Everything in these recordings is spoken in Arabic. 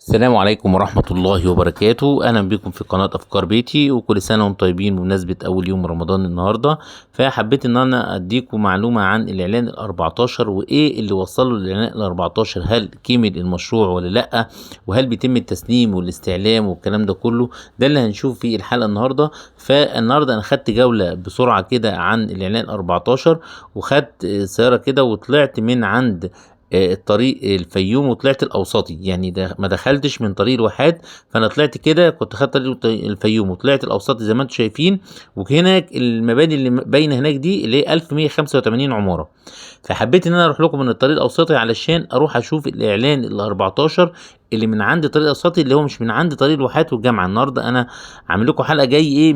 السلام عليكم ورحمة الله وبركاته. أهلا بكم في قناة أفكار بيتي، وكل سنة وانتم طيبين بمناسبة أول يوم رمضان النهاردة. فحبيت إن أنا أديكم معلومة عن الإعلان ال14 وإيه اللي وصله للإعلان ال14، هل كمل المشروع ولا لأ، وهل بيتم التسليم والاستعلام والكلام ده كله. ده اللي هنشوف في الحلقة النهاردة. فالنهاردة أنا خدت جولة بسرعة كده عن الإعلان 14، وخدت سيارة كده وطلعت من عند الطريق الفيوم وطلعت الاوسطي، يعني ده ما دخلتش من طريق الواحات. فانا طلعت كده، كنت خدت طريق الفيوم وطلعت الاوسطي زي ما انتم شايفين. وهناك المباني اللي باينه هناك دي اللي هي 1185 عماره. فحبيت ان انا اروح لكم من الطريق الاوسطي علشان اروح اشوف الاعلان ال 14 اللي من عند طريق الاوسطي، اللي هو مش من عند طريق الواحات والجامعه. النهارده انا عامل لكم حلقه جاي ايه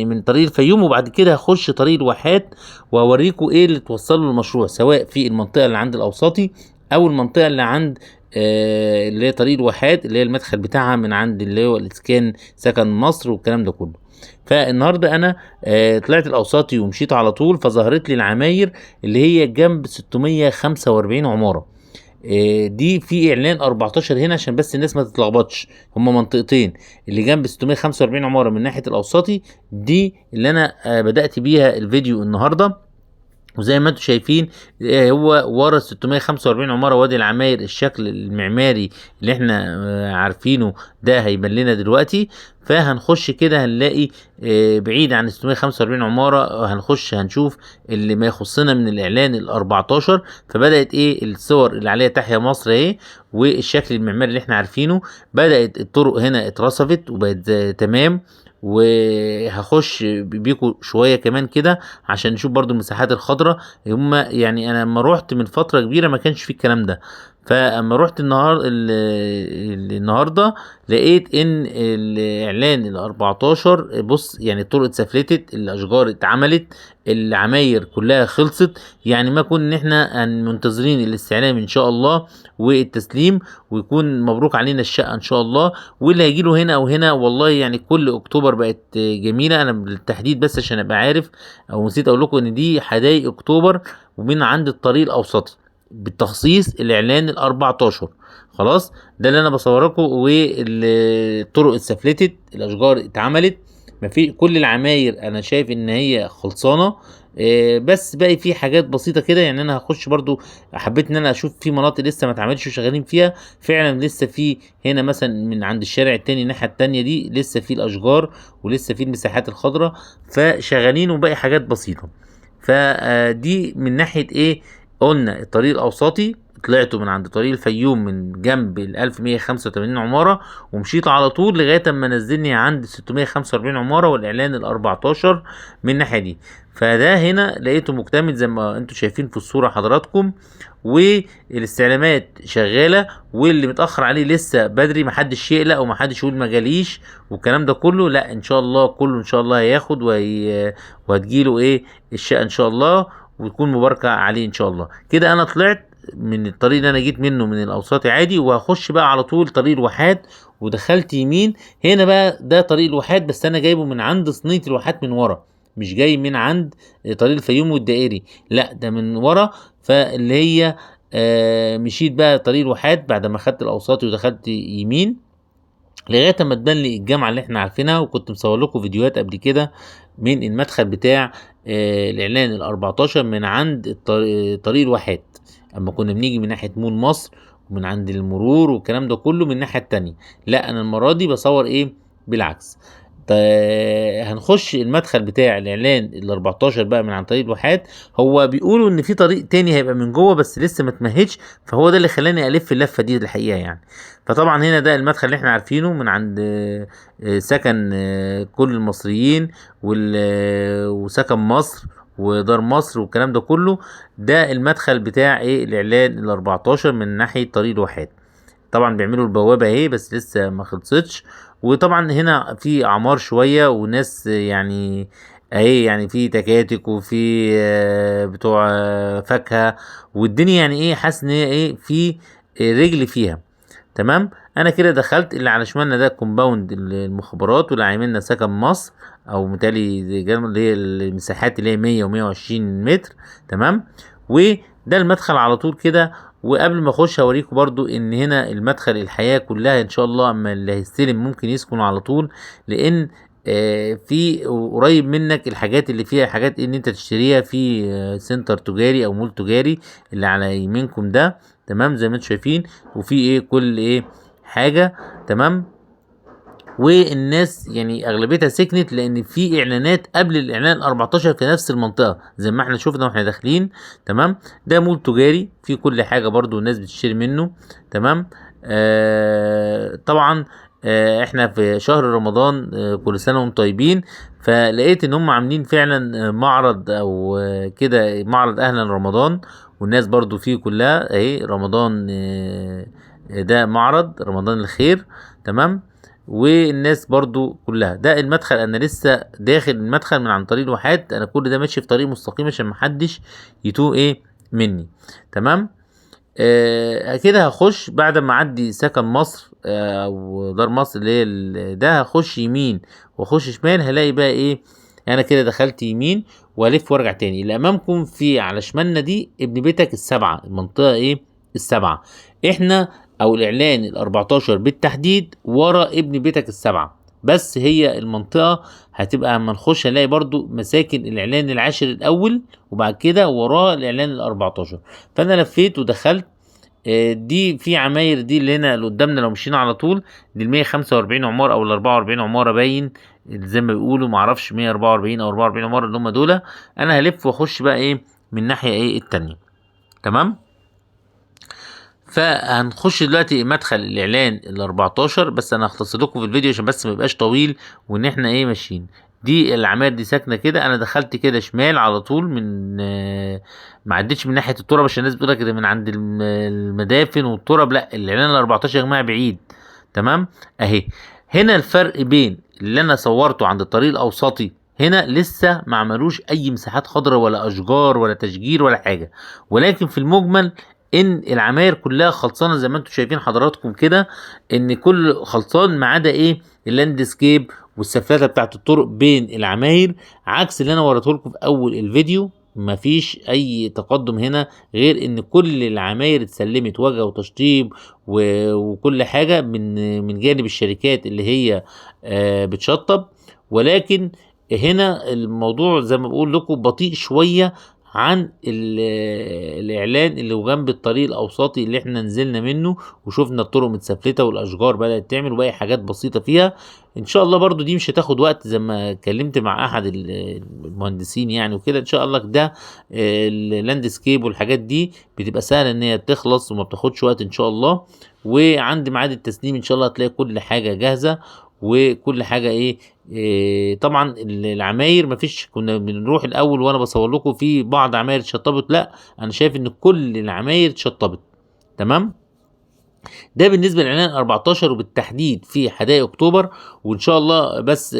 من طريق الفيوم، وبعد كده هخش طريق الواحات واوريكم ايه اللي توصلوا للمشروع، سواء في المنطقه اللي عند الاوسطي او المنطقه اللي عند اللي هي طريق الواحات، اللي هي المدخل بتاعها من عند اللي هو الاسكان سكن مصر والكلام ده كله. فالنهارده انا طلعت الاوسطي ومشيت على طول، فظهرت لي العماير اللي هي جنب 645 عماره. دي في اعلان 14 هنا عشان بس الناس ما تتلخبطش، هما منطقتين. اللي جنب 645 عماره من ناحيه الاوسطي دي اللي انا بدات بيها الفيديو النهارده. وزي ما انتم شايفين هو ورا 645 عماره وادي العماير الشكل المعماري اللي احنا عارفينه ده هيبان لنا دلوقتي. فهنخش كده هنلاقي بعيد عن 645 عماره، هنخش هنشوف اللي ما يخصنا من الاعلان ال 14. فبدات ايه الصور اللي عليها تحيا مصر اهي، والشكل المعماري اللي احنا عارفينه. بدات الطرق هنا اترصفت وبقت تمام. وهخش بيكم شويه كمان كده عشان نشوف برضو المساحات الخضراء. يعني انا لما روحت من فتره كبيره ما كانش في الكلام ده. فاما روحت النهارده لقيت ان الاعلان ال 14 بص، يعني الطرق اتسفلتت، الاشجار اتعملت، العماير كلها خلصت. يعني ما كنا ان احنا منتظرين الاستعلام ان شاء الله والتسليم، ويكون مبروك علينا الشقه ان شاء الله. واللي هيجي له هنا او هنا، والله يعني كل اكتوبر بقت جميله. انا بالتحديد بس عشان ابقى عارف، او نسيت اقول لكم ان دي حدائق اكتوبر ومن عند الطريق الاوسطي بالتخصيص الاعلان ال 14. خلاص، ده اللي انا بصور لكم. والطرق اتسفلتت، الاشجار اتعملت، ما في كل العماير انا شايف ان هي خلصانه. بس باقي في حاجات بسيطه كده. يعني انا هخش برضو، حبيت ان انا اشوف في مناطق لسه ما اتعملش وشغالين فيها. فعلا لسه في هنا مثلا من عند الشارع التاني الناحيه التانيه دي لسه في الاشجار ولسه في المساحات الخضراء، فشغالين وباقي حاجات بسيطه. فدي من ناحيه ايه؟ قلنا الطريق الاوسطي، طلعته من عند طريق الفيوم من جنب ال 1185 عماره، ومشيت على طول لغايه اما نزلني عند 645 عماره والاعلان ال 14 من الناحيه دي. فده هنا لقيته مكتمل زي ما انتم شايفين في الصوره حضراتكم، والاستعلامات شغاله. واللي متاخر عليه لسه بدري، محدش يقلق ومحدش يقول ما جاليش والكلام ده كله. لا، ان شاء الله كله ان شاء الله هياخد وهتجيله ايه الشقه ان شاء الله، ويكون مباركه عليه ان شاء الله. كده انا طلعت من الطريق اللي انا جيت منه من الاوساطي عادي، وهخش بقى على طول طريق الواحات. ودخلت يمين هنا بقى، ده طريق الواحات بس انا جايبه من عند صينيه الواحات من ورا، مش جاي من عند طريق الفيوم والدائري، لا ده من ورا. فاللي هي مشيت بقى طريق الواحات بعد ما خدت الاوساطي ودخلت يمين لغايه ما تبان لي الجامعه اللي احنا عارفينها. وكنت مصور لكم فيديوهات قبل كده من المدخل بتاع الاعلان ال 14 من عند طريق الواحات، اما كنا بنيجي من ناحيه مول مصر ومن عند المرور والكلام ده كله من الناحيه التانية. لا، انا المره دي بصور ايه بالعكس. هنخش المدخل بتاع الاعلان ال 14 بقى من عن طريق الواحات. هو بيقولوا ان في طريق تاني هيبقى من جوه بس لسه ما اتمهدش، فهو ده اللي خلاني الف اللفه دي الحقيقه يعني. فطبعا هنا ده المدخل اللي احنا عارفينه من عند سكن كل المصريين وسكن مصر ودار مصر والكلام ده كله. ده المدخل بتاع ايه الاعلان ال 14 من ناحيه طريق الواحات. طبعا بيعملوا البوابه اهي بس لسه ما خلصتش. وطبعا هنا في اعمار شويه وناس يعني اهي، يعني في تكاتك وفي بتوع فاكهه. والدنيا يعني ايه، حاسس ان هي ايه في رجل فيها. تمام. انا كده دخلت. اللي على شمالنا ده كومباوند المخابرات، واللي على يميننا سكن مصر، او متهيألي زي اللي هي المساحات اللي هي 100 و120 متر. تمام. وده المدخل على طول كده. وقبل ما اخش هوريكم برضو ان هنا المدخل الحياة كلها ان شاء الله اما اللي هيستلم ممكن يسكن على طول، لان في قريب منك الحاجات اللي فيها حاجات ان انت تشتريها في سنتر تجاري او مول تجاري اللي على يمينكم ده، تمام، زي ما انتم شايفين، وفي ايه كل ايه حاجة، تمام. والناس يعني اغلبيتها سكنت لان في اعلانات قبل الاعلان 14 في نفس المنطقه زي ما احنا شفنا واحنا داخلين، تمام. ده مول تجاري فيه كل حاجه برضو الناس بتشتري منه، تمام. طبعا احنا في شهر رمضان، كل سنه وانتم طيبين. فلقيت ان هم عاملين فعلا معرض او كده معرض اهلا رمضان، والناس برضو فيه كلها اهي رمضان، ده معرض رمضان الخير، تمام. والناس برضو كلها ده المدخل. انا لسه داخل المدخل من عن طريق الواحات، انا كل ده ماشي في طريق مستقيم عشان محدش يتوه ايه مني، تمام. كده هخش بعد ما اعدي سكن مصر او دار مصر اللي هي ده، هخش يمين واخش شمال، هلاقي بقى ايه، انا كده دخلت يمين والف وارجع تاني. اللي امامكم في على شمالنا دي ابن بيتك السبعة، المنطقة ايه السبعة، احنا او الاعلان ال 14 بالتحديد ورا ابن بيتك السبعة. بس هي المنطقة هتبقى اما نخش هنلاقي برضو مساكن الاعلان العاشر الاول وبعد كده وراه الاعلان ال 14. فانا لفيت ودخلت. دي في عماير دي اللي هنا اللي قدامنا لو مشينا على طول، دي ال 145 عمارة او ال 44 عمارة باين زي ما بيقولوا، معرفش 144 او 44 عمارة اللي هم دول. انا هلف واخش بقى ايه من الناحية ايه التانية، تمام. فهنخش دلوقتي مدخل الاعلان ال 14، بس انا هختصر لكم في الفيديو عشان بس ما يبقاش طويل وان احنا ايه ماشيين. دي العماير دي ساكنه كده، انا دخلت كده شمال على طول من ما عدتش من ناحيه التراب عشان الناس بتقول كده من عند المدافن والتراب، لا الاعلان ال 14 يا جماعه بعيد، تمام. اهي هنا الفرق بين اللي انا صورته عند الطريق الاوسطي، هنا لسه ما عملوش اي مساحات خضراء ولا اشجار ولا تشجير ولا حاجه، ولكن في المجمل ان العماير كلها خلصانه زي ما انتم شايفين حضراتكم كده، ان كل خلصان ما عدا ايه اللاندسكيب والسفلته بتاعت الطرق بين العماير، عكس اللي انا وريته لكم في اول الفيديو. مفيش اي تقدم هنا غير ان كل العماير اتسلمت وجه وتشطيب وكل حاجه من جانب الشركات اللي هي بتشطب. ولكن هنا الموضوع زي ما بقول لكم بطيء شويه عن الاعلان اللي جنب الطريق الاوسطي اللي احنا نزلنا منه وشفنا الطرق متسفلته والاشجار بدات تعمل وباقي حاجات بسيطه فيها. ان شاء الله برضو دي مش هتاخد وقت، زي ما اتكلمت مع احد المهندسين يعني وكده، ان شاء الله ده اللاندسكيب والحاجات دي بتبقى سهله ان هي تخلص وما بتاخدش وقت ان شاء الله. وعند ميعاد التسليم ان شاء الله هتلاقي كل حاجه جاهزه وكل حاجه إيه طبعا العماير مفيش، كنا بنروح الاول وانا بصور لكم في بعض عماير اتشطبت، لا انا شايف ان كل العماير اتشطبت، تمام. ده بالنسبه للاعلان 14 وبالتحديد في حدائق اكتوبر. وان شاء الله بس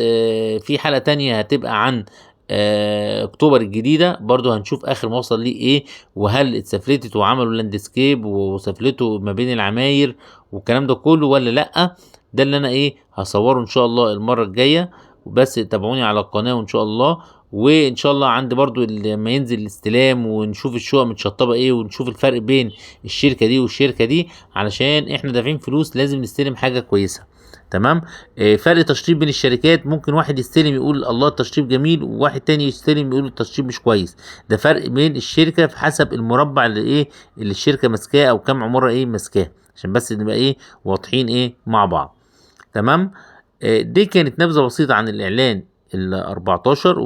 في حلقه تانية هتبقى عن اكتوبر الجديده، برضو هنشوف اخر ما وصل ليه ايه، وهل اتسفلتت وعملوا لاندسكيب وسفلته ما بين العماير والكلام ده كله ولا لا. ده اللي انا هصوره ان شاء الله المره الجايه، وبس تابعوني على القناه وان شاء الله. وان شاء الله عندي برضو لما ينزل الاستلام ونشوف الشقق متشطبه ايه ونشوف الفرق بين الشركه دي والشركه دي، علشان احنا دافعين فلوس لازم نستلم حاجه كويسه، تمام. فرق تشطيب بين الشركات، ممكن واحد يستلم يقول الله التشطيب جميل وواحد تاني يستلم يقول التشطيب مش كويس. ده فرق بين الشركه في حسب المربع اللي اللي الشركه ماسكاه او كام عماره ماسكاه، عشان بس نبقى واضحين مع بعض، تمام. دي كانت نبذه بسيطه عن الاعلان ال 14